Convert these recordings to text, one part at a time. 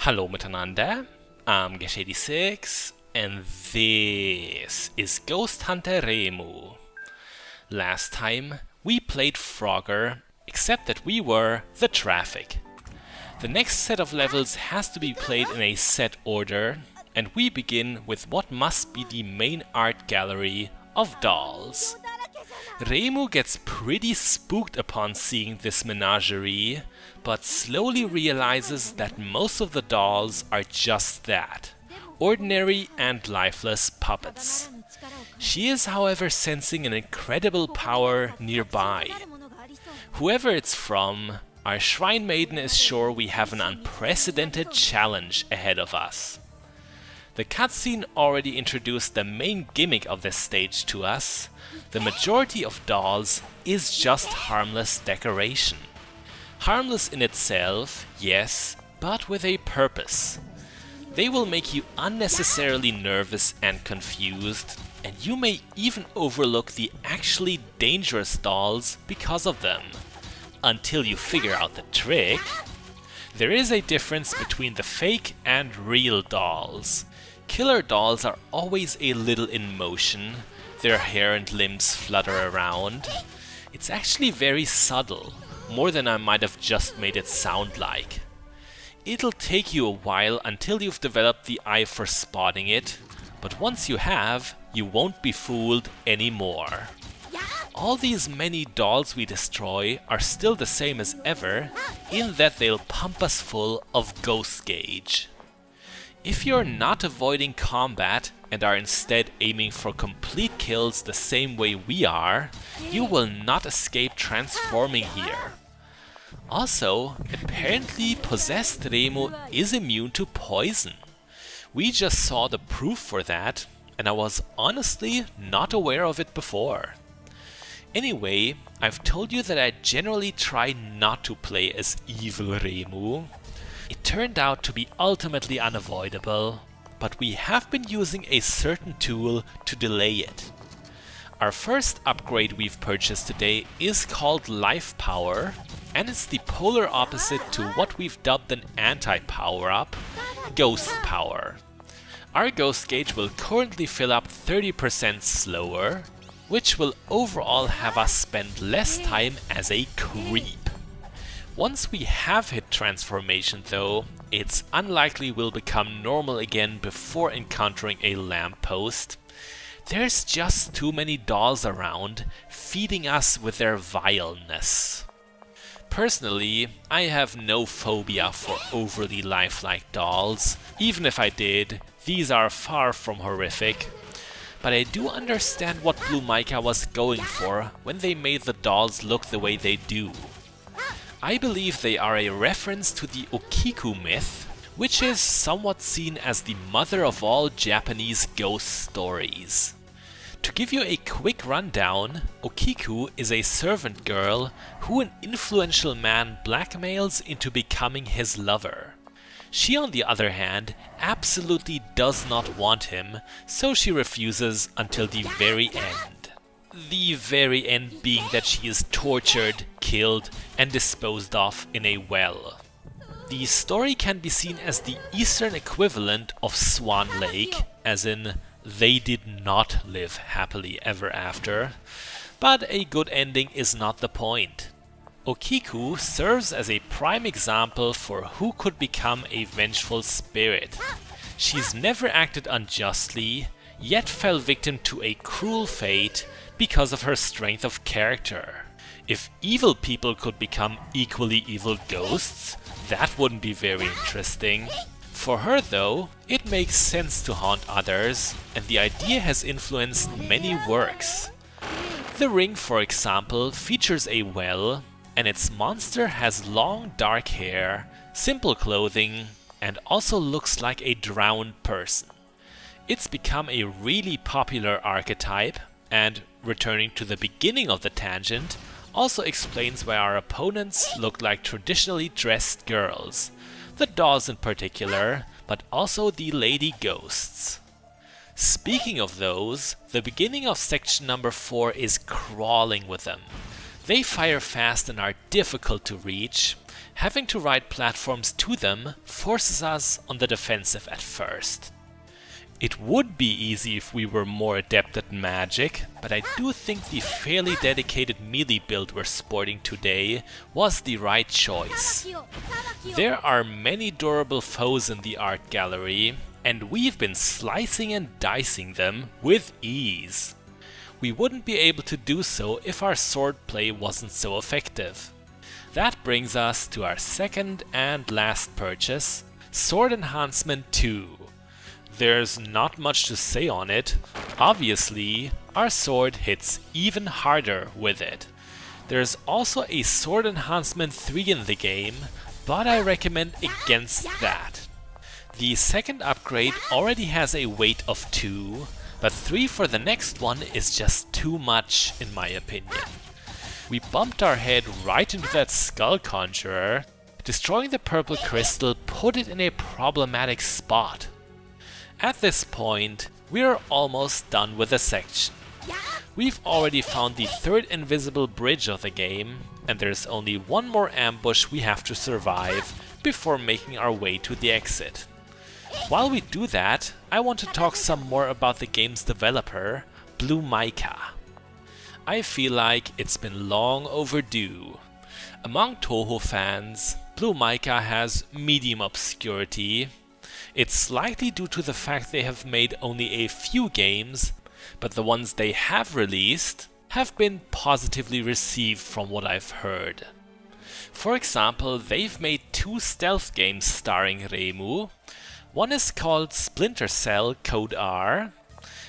Hallo miteinander, I'm Gesh86 and this is Ghost Hunter Reimu. Last time we played Frogger, except that we were the traffic. The next set of levels has to be played in a set order, and we begin with what must be the main art gallery of dolls. Reimu gets pretty spooked upon seeing this menagerie, but slowly realizes that most of the dolls are just that, ordinary and lifeless puppets. She is, however, sensing an incredible power nearby. Whoever it's from, our Shrine Maiden is sure we have an unprecedented challenge ahead of us. The cutscene already introduced the main gimmick of this stage to us. The majority of dolls is just harmless decoration. Harmless in itself, yes, but with a purpose. They will make you unnecessarily nervous and confused, and you may even overlook the actually dangerous dolls because of them. Until you figure out the trick. There is a difference between the fake and real dolls. Killer dolls are always a little in motion, their hair and limbs flutter around. It's actually very subtle, more than I might have just made it sound like. It'll take you a while until you've developed the eye for spotting it, but once you have, you won't be fooled anymore. All these many dolls we destroy are still the same as ever, in that they'll pump us full of ghost gauge. If you're not avoiding combat and are instead aiming for complete kills the same way we are, you will not escape transforming here. Also, apparently possessed Reimu is immune to poison. We just saw the proof for that, and I was honestly not aware of it before. Anyway, I've told you that I generally try not to play as evil Reimu. It turned out to be ultimately unavoidable, but we have been using a certain tool to delay it. Our first upgrade we've purchased today is called Life Power, and it's the polar opposite to what we've dubbed an anti-power-up, Ghost Power. Our ghost gauge will currently fill up 30% slower, which will overall have us spend less time as a creep. Once we have hit transformation though, it's unlikely we'll become normal again before encountering a lamppost. There's just too many dolls around, feeding us with their vileness. Personally, I have no phobia for overly lifelike dolls. Even if I did, these are far from horrific. But I do understand what BlueMica was going for when they made the dolls look the way they do. I believe they are a reference to the Okiku myth, which is somewhat seen as the mother of all Japanese ghost stories. To give you a quick rundown, Okiku is a servant girl who an influential man blackmails into becoming his lover. She, on the other hand, absolutely does not want him, so she refuses until the very end. The very end being that she is tortured, killed, and disposed of in a well. The story can be seen as the Eastern equivalent of Swan Lake, as in, they did not live happily ever after, but a good ending is not the point. Okiku serves as a prime example for who could become a vengeful spirit. She's never acted unjustly, yet fell victim to a cruel fate because of her strength of character. If evil people could become equally evil ghosts, that wouldn't be very interesting. For her though, it makes sense to haunt others, and the idea has influenced many works. The Ring, for example, features a well, and its monster has long dark hair, simple clothing, and also looks like a drowned person. It's become a really popular archetype, and, returning to the beginning of the tangent, also explains why our opponents look like traditionally dressed girls, the dolls in particular, but also the lady ghosts. Speaking of those, the beginning of section number 4 is crawling with them. They fire fast and are difficult to reach, Having to ride platforms to them forces us on the defensive at first. It would be easy if we were more adept at magic, but I do think the fairly dedicated melee build we're sporting today was the right choice. There are many durable foes in the art gallery, and we've been slicing and dicing them with ease. We wouldn't be able to do so if our swordplay wasn't so effective. That brings us to our second and last purchase, Sword Enhancement 2. There's not much to say on it. Obviously, our sword hits even harder with it. There's also a Sword Enhancement 3 in the game, but I recommend against that. The second upgrade already has a weight of 2, but 3 for the next one is just too much in my opinion. We bumped our head right into that Skull Conjurer. Destroying the purple crystal put it in a problematic spot. At this point, we're almost done with the section. We've already found the third invisible bridge of the game, and there's only one more ambush we have to survive before making our way to the exit. While we do that, I want to talk some more about the game's developer, BlueMica. I feel like it's been long overdue. Among Toho fans, BlueMica has medium obscurity. It's likely due to the fact they have made only a few games, but the ones they have released have been positively received from what I've heard. For example, they've made 2 stealth games starring Reimu. One is called Splinter Cell Code R,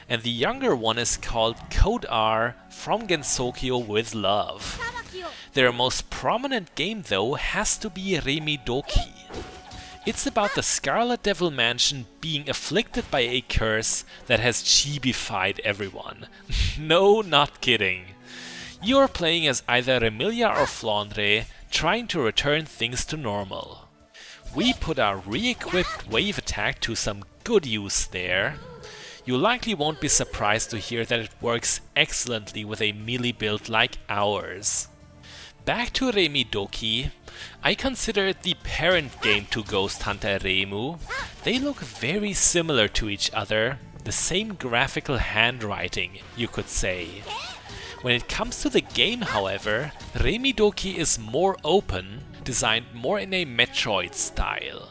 and the younger one is called Code R From Gensokyo with Love. Their most prominent game though has to be Remidoki. It's about the Scarlet Devil Mansion being afflicted by a curse that has chibified everyone. No, not kidding. You're playing as either Remilia or Flandre, trying to return things to normal. We put our re-equipped wave attack to some good use there. You likely won't be surprised to hear that it works excellently with a melee build like ours. Back to Remidoki, I consider it the parent game to Ghost Hunter Reimu. They look very similar to each other, the same graphical handwriting, you could say. When it comes to the game, however, Remidoki is more open, designed more in a Metroid style.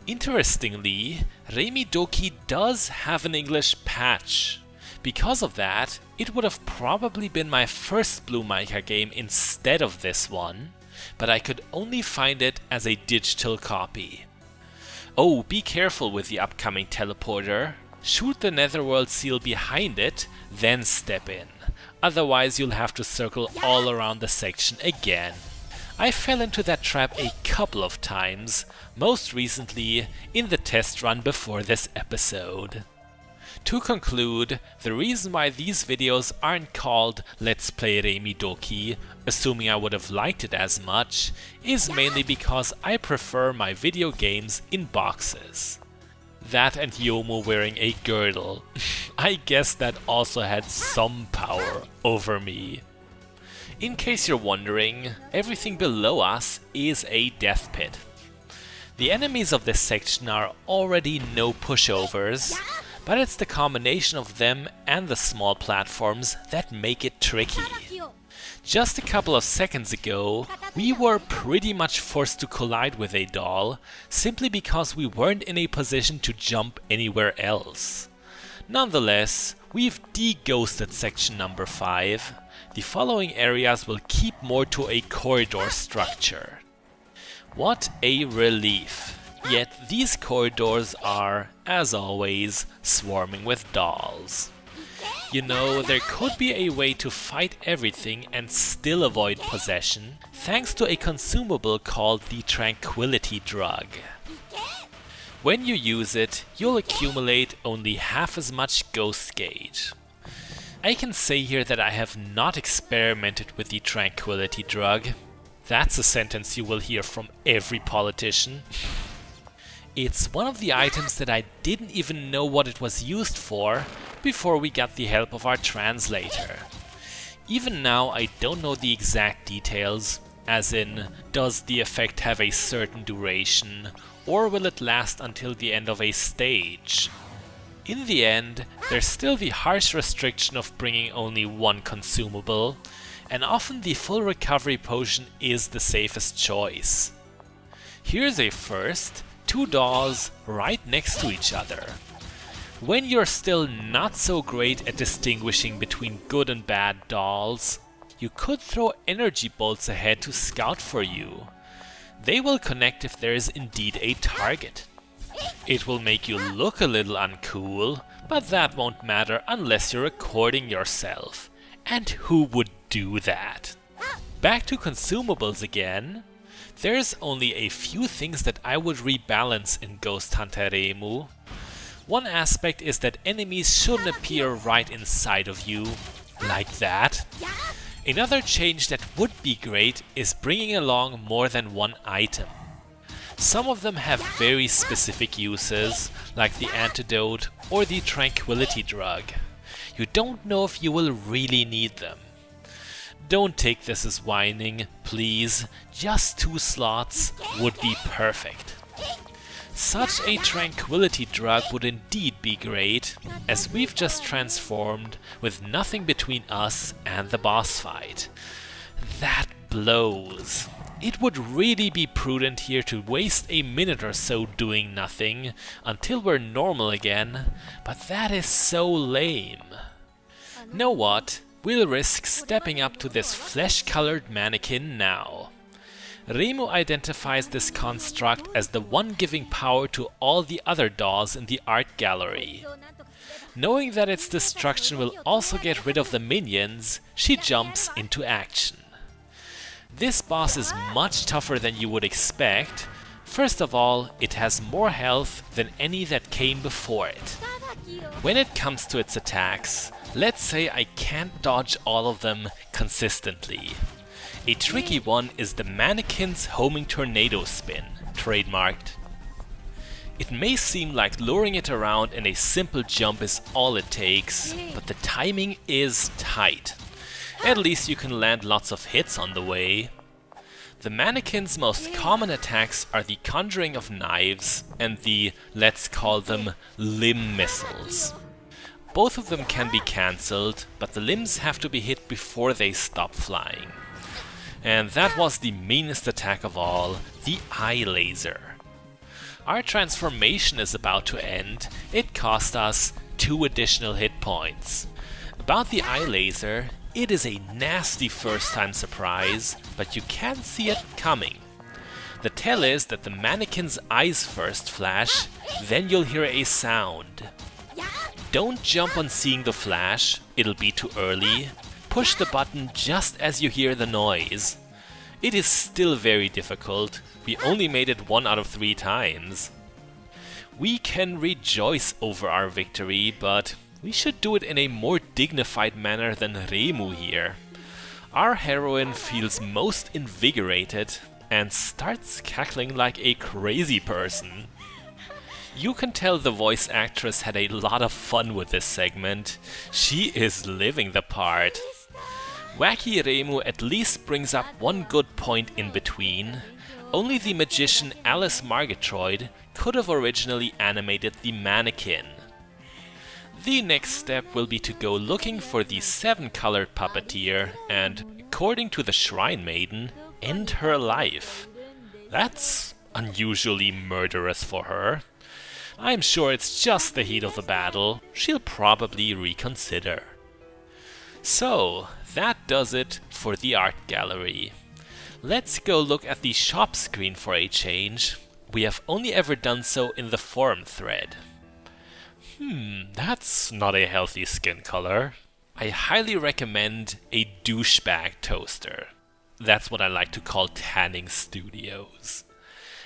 Interestingly, Remidoki does have an English patch. Because of that, it would have probably been my first BlueMica game instead of this one, but I could only find it as a digital copy. Oh, be careful with the upcoming teleporter. Shoot the Netherworld seal behind it, then step in. Otherwise you'll have to circle all around the section again. I fell into that trap a couple of times, most recently in the test run before this episode. To conclude, the reason why these videos aren't called Let's Play Remidoki, assuming I would have liked it as much, is mainly because I prefer my video games in boxes. That and Yomu wearing a girdle. I guess that also had some power over me. In case you're wondering, everything below us is a death pit. The enemies of this section are already no pushovers, but it's the combination of them and the small platforms that make it tricky. Just a couple of seconds ago, we were pretty much forced to collide with a doll, simply because we weren't in a position to jump anywhere else. Nonetheless, we've de-ghosted section number 5. The following areas will keep more to a corridor structure. What a relief! Yet these corridors are, as always, swarming with dolls. You know, there could be a way to fight everything and still avoid possession, thanks to a consumable called the Tranquility Drug. When you use it, you'll accumulate only half as much ghost gauge. I can say here that I have not experimented with the Tranquility Drug. That's a sentence you will hear from every politician. It's one of the items that I didn't even know what it was used for before we got the help of our translator. Even now I don't know the exact details, as in, does the effect have a certain duration, or will it last until the end of a stage? In the end, there's still the harsh restriction of bringing only one consumable, and often the full recovery potion is the safest choice. Here's a first, 2 dolls right next to each other. When you're still not so great at distinguishing between good and bad dolls, you could throw energy bolts ahead to scout for you. They will connect if there is indeed a target. It will make you look a little uncool, but that won't matter unless you're recording yourself. And who would do that? Back to consumables again. There's only a few things that I would rebalance in Ghost Hunter Reimu. One aspect is that enemies shouldn't appear right inside of you, like that. Another change that would be great is bringing along more than one item. Some of them have very specific uses, like the antidote or the tranquility drug. You don't know if you will really need them. Don't take this as whining, please. Just 2 slots would be perfect. Such a tranquility drug would indeed be great, as we've just transformed with nothing between us and the boss fight. That blows. It would really be prudent here to waste a minute or so doing nothing until we're normal again, but that is so lame. Know what? We'll risk stepping up to this flesh-colored mannequin now. Reimu identifies this construct as the one giving power to all the other dolls in the art gallery. Knowing that its destruction will also get rid of the minions, she jumps into action. This boss is much tougher than you would expect. First of all, it has more health than any that came before it. When it comes to its attacks, let's say I can't dodge all of them consistently. A tricky one is the Mannequin's homing tornado spin, trademarked. It may seem like luring it around in a simple jump is all it takes, but the timing is tight. At least you can land lots of hits on the way. The Mannequin's most common attacks are the conjuring of knives and the, let's call them, limb missiles. Both of them can be cancelled, but the limbs have to be hit before they stop flying. And that was the meanest attack of all, the eye laser. Our transformation is about to end. It cost us 2 additional hit points. About the eye laser, it is a nasty first-time surprise, but you can't see it coming. The tell is that the mannequin's eyes first flash, then you'll hear a sound. Don't jump on seeing the flash, it'll be too early. Push the button just as you hear the noise. It is still very difficult, we only made it 1 out of 3 times. We can rejoice over our victory, but we should do it in a more dignified manner than Reimu here. Our heroine feels most invigorated and starts cackling like a crazy person. You can tell the voice actress had a lot of fun with this segment. She is living the part. Wacky Reimu at least brings up one good point in between. Only the magician Alice Margatroyd could have originally animated the mannequin. The next step will be to go looking for the 7-colored puppeteer and, according to the Shrine Maiden, end her life. That's unusually murderous for her. I'm sure it's just the heat of the battle. She'll probably reconsider. So, that does it for the art gallery. Let's go look at the shop screen for a change. We have only ever done so in the forum thread. That's not a healthy skin color. I highly recommend a douchebag toaster. That's what I like to call tanning studios.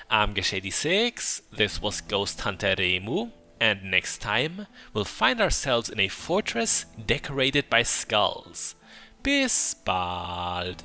I'm Geshady6, this was Ghost Hunter Reimu, and next time we'll find ourselves in a fortress decorated by skulls. Bis bald!